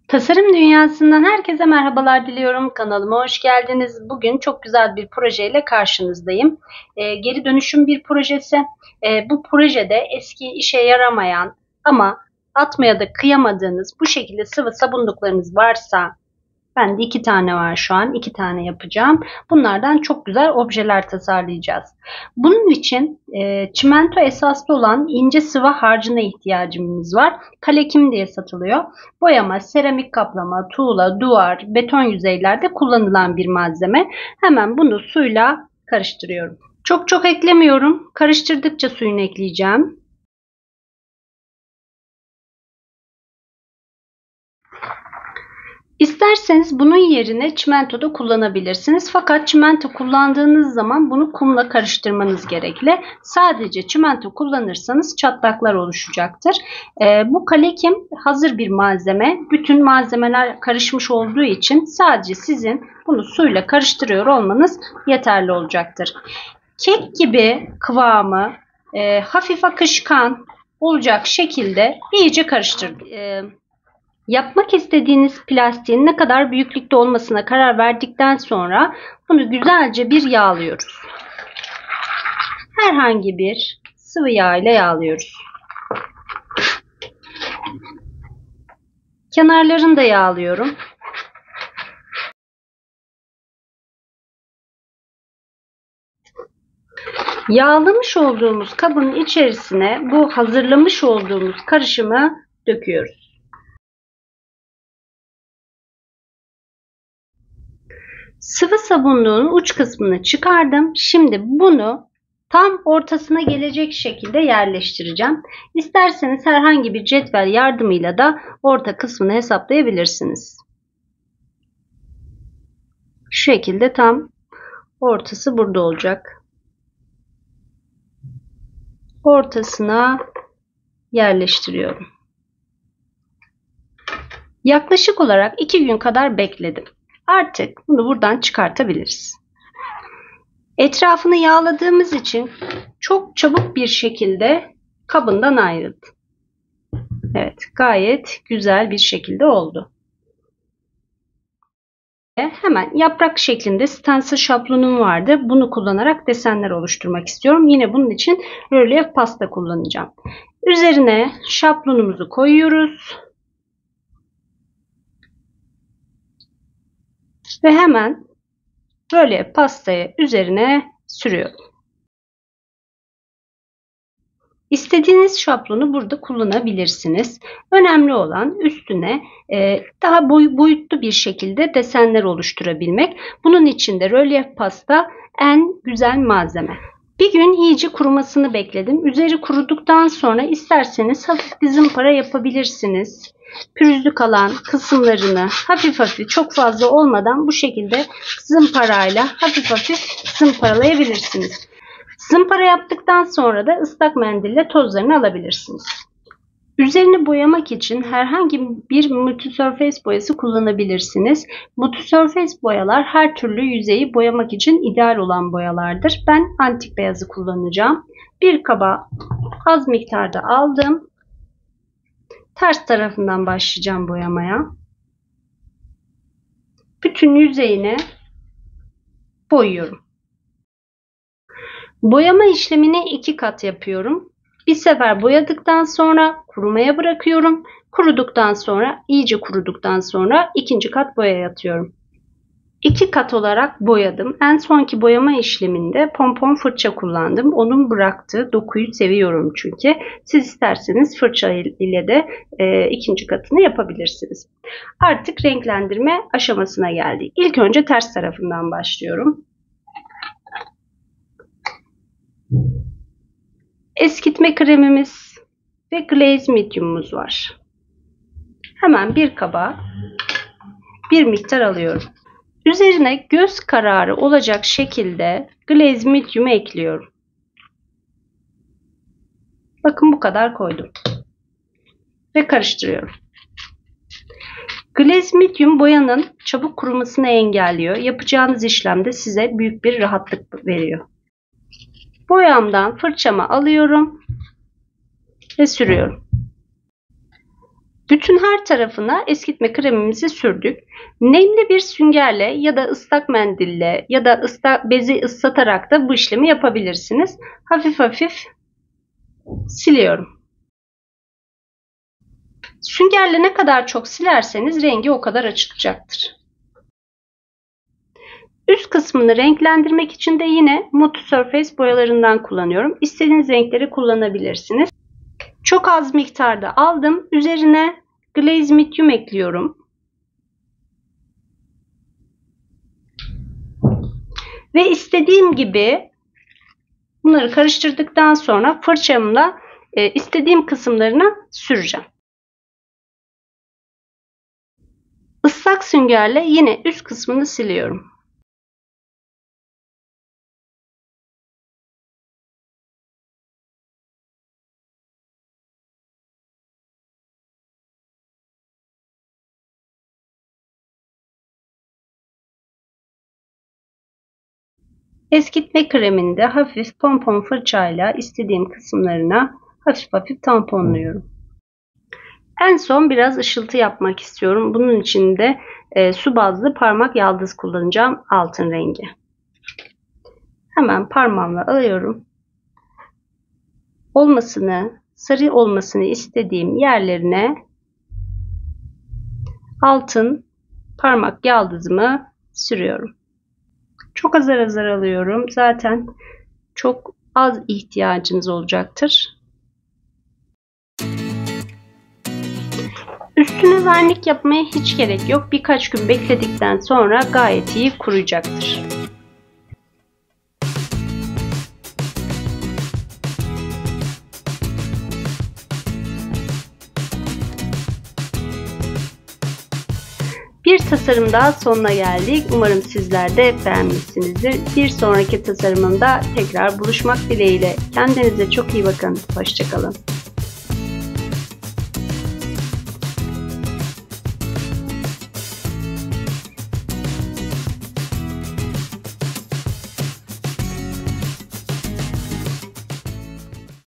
Tasarım dünyasından herkese merhabalar diliyorum. Kanalıma hoş geldiniz. Bugün çok güzel bir projeyle karşınızdayım. Geri dönüşüm bir projesi. Bu projede eski işe yaramayan ama atmaya da kıyamadığınız bu şekilde sıvı sabunluklarınız varsa, bende 2 tane var şu an. 2 tane yapacağım. Bunlardan çok güzel objeler tasarlayacağız. Bunun için çimento esaslı olan ince sıvı harcına ihtiyacımız var. Kalekim diye satılıyor. Boyama, seramik kaplama, tuğla, duvar, beton yüzeylerde kullanılan bir malzeme. Hemen bunu suyla karıştırıyorum. Çok eklemiyorum. Karıştırdıkça suyunu ekleyeceğim. İsterseniz bunun yerine çimento da kullanabilirsiniz. Fakat çimento kullandığınız zaman bunu kumla karıştırmanız gerekli. Sadece çimento kullanırsanız çatlaklar oluşacaktır. Bu kalekim hazır bir malzeme. Bütün malzemeler karışmış olduğu için sadece sizin bunu suyla karıştırıyor olmanız yeterli olacaktır. Kek gibi kıvamı hafif akışkan olacak şekilde iyice karıştırın. Yapmak istediğiniz plastiğin ne kadar büyüklükte olmasına karar verdikten sonra bunu güzelce bir yağlıyoruz. Herhangi bir sıvı yağ ile yağlıyoruz. Kenarlarını da yağlıyorum. Yağlamış olduğumuz kabın içerisine bu hazırlamış olduğumuz karışımı döküyoruz. Sıvı sabunluğun uç kısmını çıkardım. Şimdi bunu tam ortasına gelecek şekilde yerleştireceğim. İsterseniz herhangi bir cetvel yardımıyla da orta kısmını hesaplayabilirsiniz. Şu şekilde tam ortası burada olacak. Ortasına yerleştiriyorum. Yaklaşık olarak 2 gün kadar bekledim. Artık bunu buradan çıkartabiliriz. Etrafını yağladığımız için çok çabuk bir şekilde kabından ayrıldı. Evet, gayet güzel bir şekilde oldu. Hemen yaprak şeklinde stencil şablonum vardı. Bunu kullanarak desenler oluşturmak istiyorum. Yine bunun için rölyef pasta kullanacağım. Üzerine şablonumuzu koyuyoruz. Ve hemen rölyef pastayı üzerine sürüyorum. İstediğiniz şablonu burada kullanabilirsiniz. Önemli olan üstüne daha boyutlu bir şekilde desenler oluşturabilmek. Bunun için de rölyef pasta en güzel malzeme. Bir gün iyice kurumasını bekledim. Üzeri kuruduktan sonra isterseniz hafif bir zımpara yapabilirsiniz. Pürüzlü kalan kısımlarını hafif çok fazla olmadan bu şekilde zımparayla hafif zımparalayabilirsiniz. Zımpara yaptıktan sonra da ıslak mendille tozlarını alabilirsiniz. Üzerini boyamak için herhangi bir multisurface boyası kullanabilirsiniz. Multisurface boyalar her türlü yüzeyi boyamak için ideal olan boyalardır. Ben antik beyazı kullanacağım. Bir kaba az miktarda aldım. Ters tarafından başlayacağım boyamaya. Bütün yüzeyine boyuyorum. Boyama işlemini 2 kat yapıyorum. Bir sefer boyadıktan sonra kurumaya bırakıyorum. Kuruduktan sonra, iyice kuruduktan sonra ikinci kat boya atıyorum. 2 kat olarak boyadım. En sonki boyama işleminde pompon fırça kullandım. Onun bıraktığı dokuyu seviyorum çünkü. Siz isterseniz fırça ile de ikinci katını yapabilirsiniz. Artık renklendirme aşamasına geldik. İlk önce ters tarafından başlıyorum. Eskitme kremimiz ve glaze medium'umuz var. Hemen bir kaba bir miktar alıyorum. Üzerine göz kararı olacak şekilde glaze medium'u ekliyorum. Bakın bu kadar koydum. Ve karıştırıyorum. Glaze medium boyanın çabuk kurumasını engelliyor. Yapacağınız işlemde size büyük bir rahatlık veriyor. Boyamdan fırçamı alıyorum ve sürüyorum. Bütün her tarafına eskitme kremimizi sürdük. Nemli bir süngerle ya da ıslak mendille ya da bezi ıslatarak da bu işlemi yapabilirsiniz. Hafif hafif siliyorum. Süngerle ne kadar çok silerseniz rengi o kadar açılacaktır. Üst kısmını renklendirmek için de yine Multi Surface boyalarından kullanıyorum. İstediğiniz renkleri kullanabilirsiniz. Çok az miktarda aldım. Üzerine Glaze Medium ekliyorum. Ve istediğim gibi bunları karıştırdıktan sonra fırçamla istediğim kısımlarına süreceğim. Islak süngerle yine üst kısmını siliyorum. Eskitme kremini de hafif pompon fırçayla istediğim kısımlarına hafif hafif tamponluyorum. En son biraz ışıltı yapmak istiyorum. Bunun için de su bazlı parmak yaldız kullanacağım, altın rengi. Hemen parmağımla alıyorum. Sarı olmasını istediğim yerlerine altın parmak yaldızımı sürüyorum. Çok azar azar alıyorum. Zaten çok az ihtiyacınız olacaktır. Üstüne vernik yapmaya hiç gerek yok. Birkaç gün bekledikten sonra gayet iyi kuruyacaktır. Bir tasarım daha sonuna geldik. Umarım sizler de beğenmişsinizdir. Bir sonraki tasarımımda tekrar buluşmak dileğiyle. Kendinize çok iyi bakın. Hoşça kalın.